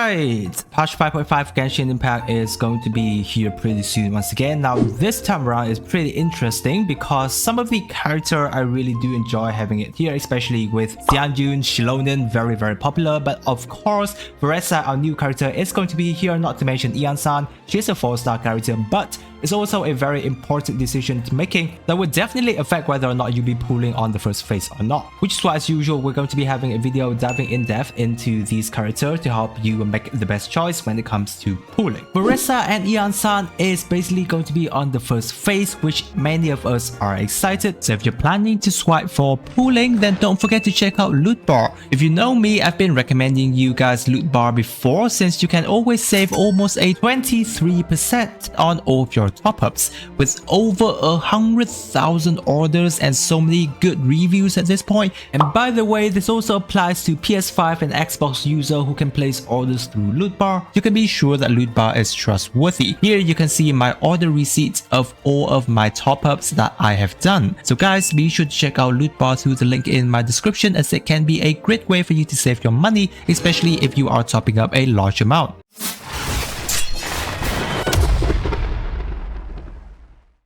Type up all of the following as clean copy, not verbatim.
Alright, patch 5.5 Genshin Impact is going to be here pretty soon once again. Now this time around is pretty interesting because some of the character I really do enjoy having it here, especially with Xianyun, Xilonen, very popular. But of course, Varesa, our new character, is going to be here, not to mention Ian-san. She's a 4-star character, but it's also a very important decision to making that would definitely affect whether or not you'll be pulling on the first phase or not. Which is why, as usual, we're going to be having a video diving in depth into these characters to help you make the best choice when it comes to pulling. Varesa and Ian-san is basically going to be on the first phase, which many of us are excited. So if you're planning to swipe for pulling, then don't forget to check out Loot Bar. If you know me, I've been recommending you guys Loot Bar before, since you can always save almost a 23% on all of your top-ups with over 100,000 orders and so many good reviews at this point. And by the way, this also applies to PS5 and Xbox user who can place orders through Loot Bar. You can be sure that Loot Bar is trustworthy. Here you can see my order receipts of all of my top-ups that I have done. So guys, be sure to check out Loot Bar through the link in my description, as it can be a great way for you to save your money, especially if you are topping up a large amount.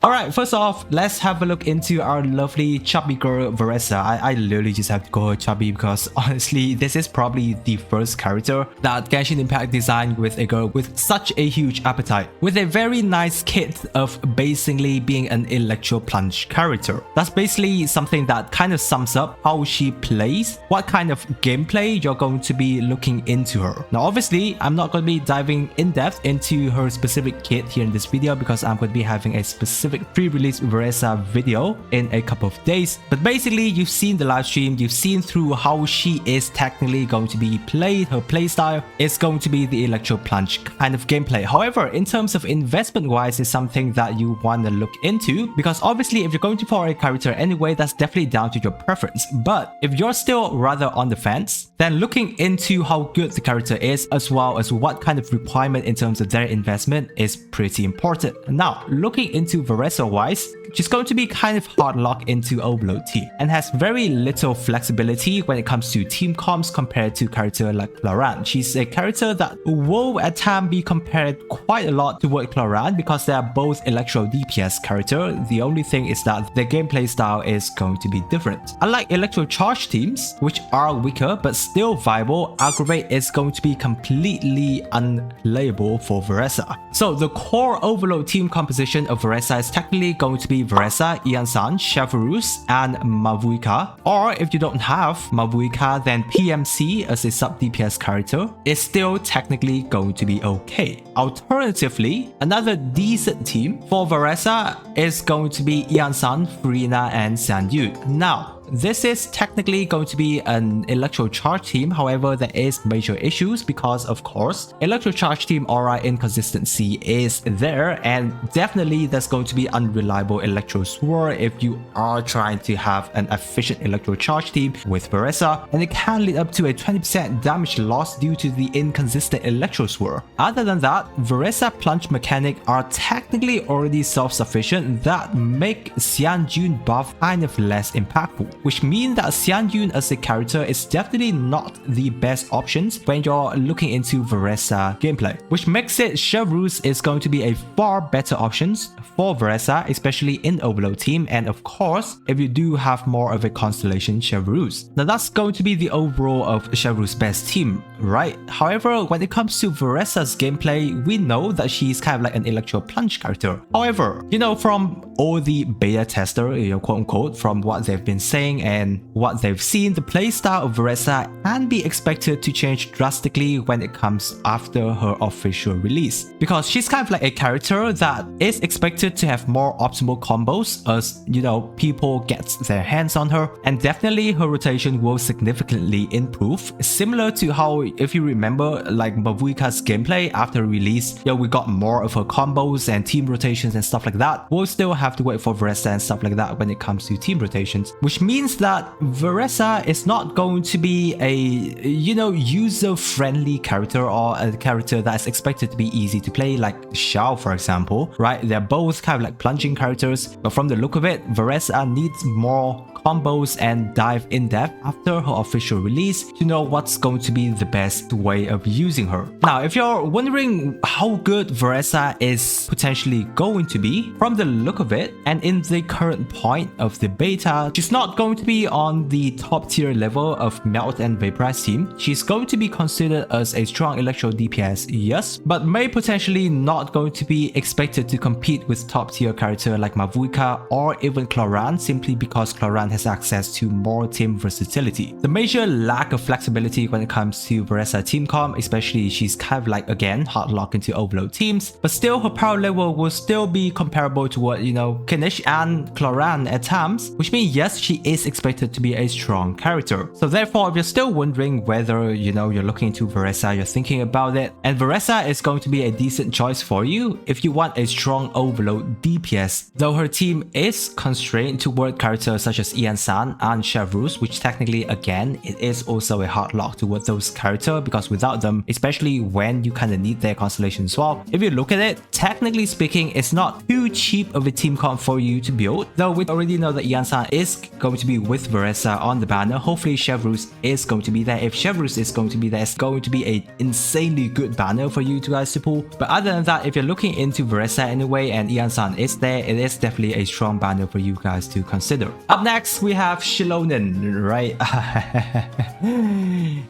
Alright, first off, let's have a look into our lovely chubby girl Varesa. I literally just have to call her chubby because honestly, this is probably the first character that Genshin Impact designed with a girl with such a huge appetite, with a very nice kit of basically being an electro plunge character. That's basically something that kind of sums up how she plays, what kind of gameplay you're going to be looking into her. Now obviously, I'm not going to be diving in depth into her specific kit here in this video because I'm going to be having a specific pre-release Varesa video in a couple of days. But basically, you've seen the live stream, you've seen through how she is technically going to be played. Her playstyle is going to be the electro plunge kind of gameplay. However, in terms of investment wise, it's something that you want to look into, because obviously if you're going to for a character anyway, that's definitely down to your preference. But if you're still rather on the fence, then looking into how good the character is, as well as what kind of requirement in terms of their investment, is pretty important. Now, looking into Varesa wise, she's going to be kind of hard locked into Overload team and has very little flexibility when it comes to team comps compared to character like Cloran. She's a character that will at times be compared quite a lot toward Cloran because they are both electro DPS character. The only thing is that their gameplay style is going to be different. Unlike electro charge teams, which are weaker but still viable, Aggravate is going to be completely unplayable for Varesa. So the core Overload team composition of Varesa is technically going to be Varesa, Ian-san, Chevrus, and Mavuika. Or if you don't have Mavuika, then PMC as a sub DPS character is still technically going to be okay. Alternatively, another decent team for Varesa is going to be Ian-san, Furina, and Xianyun. Now, this is technically going to be an electro charge team. However, there is major issues because, of course, electro charge team aura inconsistency is there, and definitely there's going to be unreliable electro sword if you are trying to have an efficient electro charge team with Varesa, and it can lead up to a 20% damage loss due to the inconsistent electro sword. Other than that, Varesa plunge mechanic are technically already self-sufficient that make Xianyun buff kind of less impactful, which means that Xianyun as a character is definitely not the best options when you're looking into Varesa gameplay, which makes it Chevrus is going to be a far better options for Varesa, especially in Overload team, and of course if you do have more of a constellation Chevrus. Now that's going to be the overall of Chevrus' best team, right? However, when it comes to Varesa's gameplay, we know that she's kind of like an electro plunge character. However, you know, from all the beta tester, you know, quote unquote, from what they've been saying and what they've seen, the playstyle of Varesa can be expected to change drastically when it comes after her official release, because she's kind of like a character that is expected to have more optimal combos as, you know, people get their hands on her, and definitely her rotation will significantly improve, similar to how, if you remember, like Mavuika's gameplay after release, yeah, we got more of her combos and team rotations and stuff like that. We'll still have to wait for Varesa and stuff like that when it comes to team rotations, which means that Varesa is not going to be a, you know, user-friendly character or a character that's expected to be easy to play like Xiao, for example, right? They're both kind of like plunging characters, but from the look of it, Varesa needs more combos and dive in depth after her official release to know what's going to be the best way of using her. Now, if you're wondering how good Varesa is potentially going to be, from the look of it, and in the current point of the beta, she's not going to be on the top tier level of Melt and Vaporize team. She's going to be considered as a strong electro DPS, yes, but may potentially not going to be expected to compete with top tier character like Mavuika or even Cloran, simply because Cloran has access to more team versatility. The major lack of flexibility when it comes to Varesa team comp, especially she's kind of like, again, hard locked into overload teams, but still her power level will still be comparable to what, Kinish and Cloran at times, which means yes, she is expected to be a strong character. So therefore, if you're still wondering whether, you're looking into Varesa, you're thinking about it, and Varesa is going to be a decent choice for you if you want a strong overload DPS, though her team is constrained toward characters such as Ian San and Chevrus, which technically, again, it is also a hard lock toward those characters, because without them, especially when you kind of need their constellation as well, if you look at it, technically speaking, it's not too cheap of a team comp for you to build, though we already know that Ian San is going to be with Varesa on the banner. Hopefully Chevrus is going to be there. If Chevrus is going to be there, it's going to be an insanely good banner for you guys to pull. But other than that, if you're looking into Varesa anyway and Ian San is there, it is definitely a strong banner for you guys to consider. Up next, we have Xilonen, right?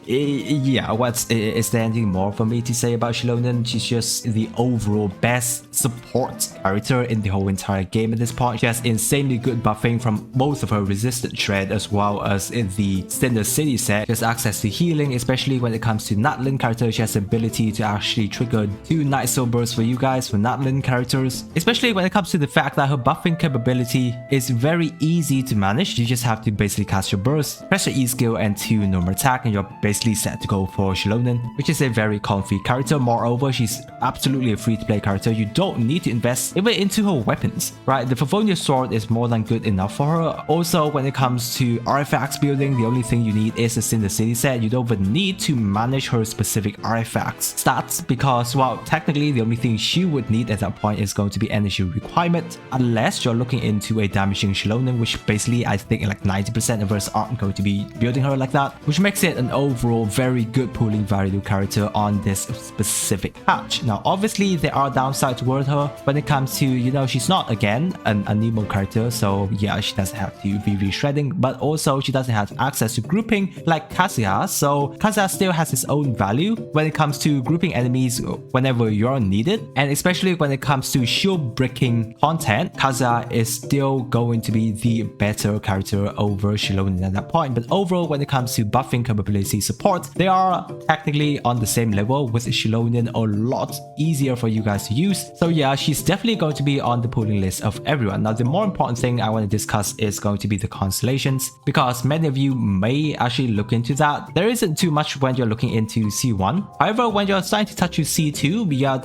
Yeah, is there anything more for me to say about Xilonen? She's just the overall best support character in the whole entire game at this point. She has insanely good buffing from both of her resistant shred as well as in the Cinder City set. She has access to healing, especially when it comes to Natlin characters. She has the ability to actually trigger 2 Night Soul bursts for you guys for Natlin characters, especially when it comes to the fact that her buffing capability is very easy to manage. You just have to basically cast your burst, press your E skill and 2 normal attack, and you're basically set to go for Xilonen, which is a very comfy character. Moreover, she's absolutely a free-to-play character. You don't need to invest even into her weapons, right? The Favonius sword is more than good enough for her. Also, when it comes to artifacts building, the only thing you need is a Cinder City set. You don't even need to manage her specific artifacts stats, because, well, technically the only thing she would need at that point is going to be energy requirement, unless you're looking into a damaging Xilonen, which basically I think like 90% of us aren't going to be building her like that, which makes it an overall very good pooling value character on this specific patch. Now, obviously there are downsides toward her when it comes to, she's not, again, a Nemo character, so yeah, she doesn't have to VV shredding, but also she doesn't have access to grouping like Kazuya, so Kazuya still has its own value when it comes to grouping enemies whenever you're needed, and especially when it comes to shield breaking content, Kazuya is still going to be the better character over Xilonen at that point. But overall, when it comes to buffing capability support, they are technically on the same level, with Xilonen a lot easier for you guys to use. So yeah, she's definitely going to be on the pooling list of everyone. Now, the more important thing I want to discuss is going to be the constellations, because many of you may actually look into that. There isn't too much when you're looking into C1. However, when you're starting to touch your C2, yeah,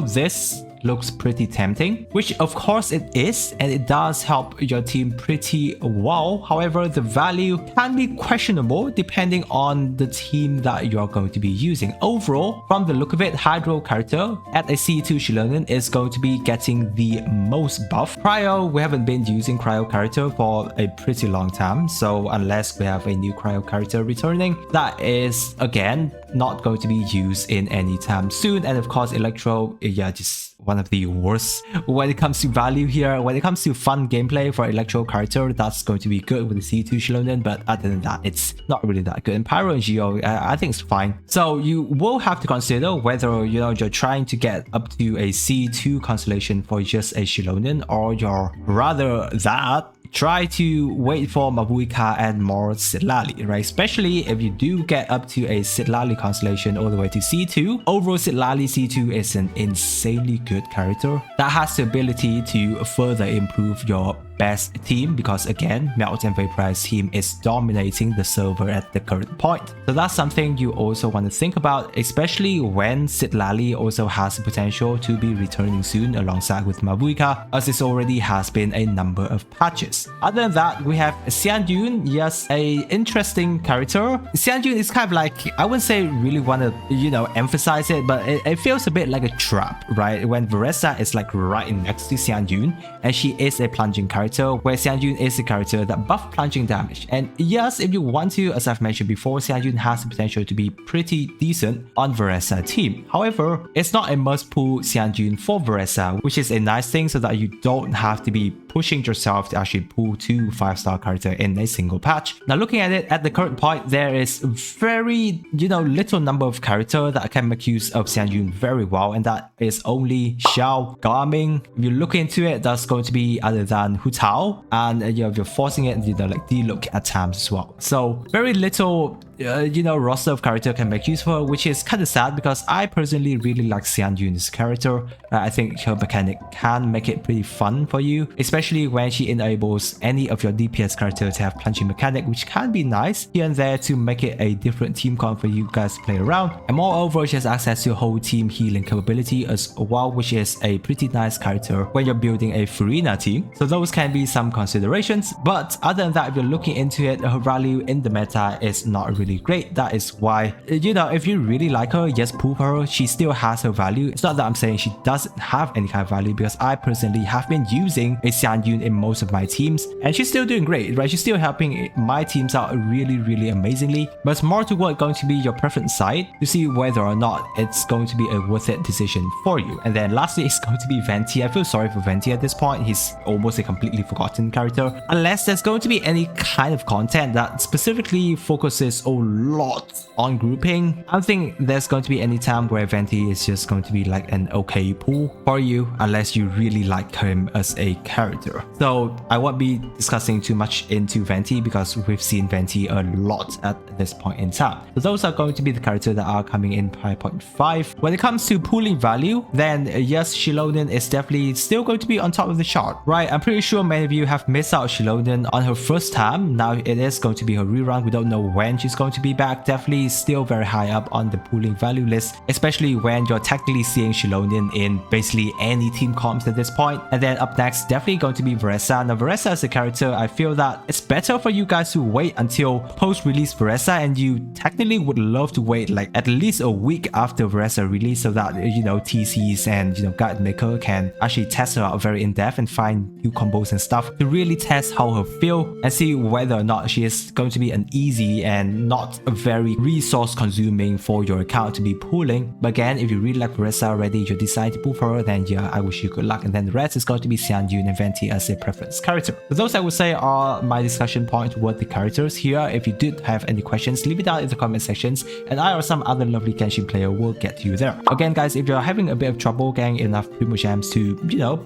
this looks pretty tempting, which of course it is, and it does help your team pretty well. However, the value can be questionable depending on the team that you're going to be using. Overall, from the look of it, Hydro character at a C2 Xilonen is going to be getting the most buff. Cryo, we haven't been using Cryo character for a pretty long time, so unless we have a new Cryo character returning, that is again not going to be used in any time soon. And of course, Electro, yeah, just one of the worst when it comes to value here. When it comes to fun gameplay for Electro character, that's going to be good with the C2 Xilonen, but other than that, it's not really that good. And Pyro and Geo, I think it's fine. So you will have to consider whether you're trying to get up to a C2 constellation for just a Xilonen, or you're rather that try to wait for Mavuika and more Sitlali, right? Especially if you do get up to a Sitlali constellation all the way to C2. Overall, Sitlali C2 is an insanely good character that has the ability to further improve your best team, because again, Melt and Vaporize team is dominating the server at the current point. So that's something you also want to think about, especially when Sitlali also has the potential to be returning soon alongside with Mavuika, as this already has been a number of patches. Other than that, we have Xianyun. Yes, a interesting character. Xianyun is kind of like, I wouldn't say really want to, emphasize it, but it feels a bit like a trap, right? When Varesa is like right next to Xianyun, and she is a plunging character, character, where Xianyun is the character that buff plunging damage. And yes, if you want to, as I've mentioned before, Xianyun has the potential to be pretty decent on Varesa team. However, it's not a must pull Xianyun for Varesa, which is a nice thing so that you don't have to be pushing yourself to actually pull 2 5-star character in a single patch. Now looking at it, at the current point, there is very, little number of character that can make use of Xianyun very well, and that is only Xiao, Garming. If you look into it, that's going to be other than Hu Tao, and if you're forcing it, like D-look at times as well. So very little roster of character can make use for her, which is kind of sad because I personally really like Xianyun's character. I think her mechanic can make it pretty fun for you, especially when she enables any of your DPS character to have plunging mechanic, which can be nice here and there to make it a different team comp for you guys to play around. And moreover, she has access to whole team healing capability as well, which is a pretty nice character when you're building a Farina team. So those can be some considerations, but other than that, if you're looking into it, her value in the meta is not really great. That is why, if you really like her, just pull her. She still has her value. It's not that I'm saying she doesn't have any kind of value, because I personally have been using a Xianyun in most of my teams, and she's still doing great, right? She's still helping my teams out really amazingly. But it's more toward going to be your preference side to see whether or not it's going to be a worth it decision for you. And then lastly, it's going to be Venti. I feel sorry for Venti at this point. He's almost a completely forgotten character, unless there's going to be any kind of content that specifically focuses a lot on grouping. I don't think there's going to be any time where Venti is just going to be like an okay pull for you, unless you really like him as a character. So I won't be discussing too much into Venti because we've seen Venti a lot at this point in time. So those are going to be the characters that are coming in 5.5. When it comes to pooling value, then yes, Xilonen is definitely still going to be on top of the chart, right? I'm pretty sure many of you have missed out Xilonen on her first time. Now it is going to be her rerun. We don't know when she's going to be back. Definitely still very high up on the pooling value list, especially when you're technically seeing Xilonen in basically any team comps at this point. And then up next, definitely going to be Varesa. Now Varesa as a character, I feel that it's better for you guys to wait until post-release Varesa, and you technically would love to wait like at least a week after Varesa release, so that TCs and guide maker can actually test her out very in depth and find new combos and stuff to really test how her feel and see whether or not she is going to be an easy and not a very resource consuming for your account to be pulling. But again, if you really like Varesa already, you decide to pull for her, then yeah, I wish you good luck. And then the rest is going to be Xianyun and Venti as a preference character. So those I would say are my discussion point with the characters here. If you did have any questions, leave it down in the comment sections, and I or some other lovely Genshin player will get to you there. Again guys, if you're having a bit of trouble getting enough Primogems to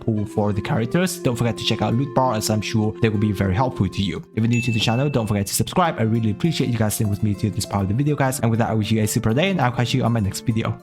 pull for the characters, don't forget to check out loot bar, as I'm sure they will be very helpful to you. If you're new to the channel, don't forget to subscribe. I really appreciate you guys staying with me to this part of the video guys, and with that I wish you a super day, and I'll catch you on my next video.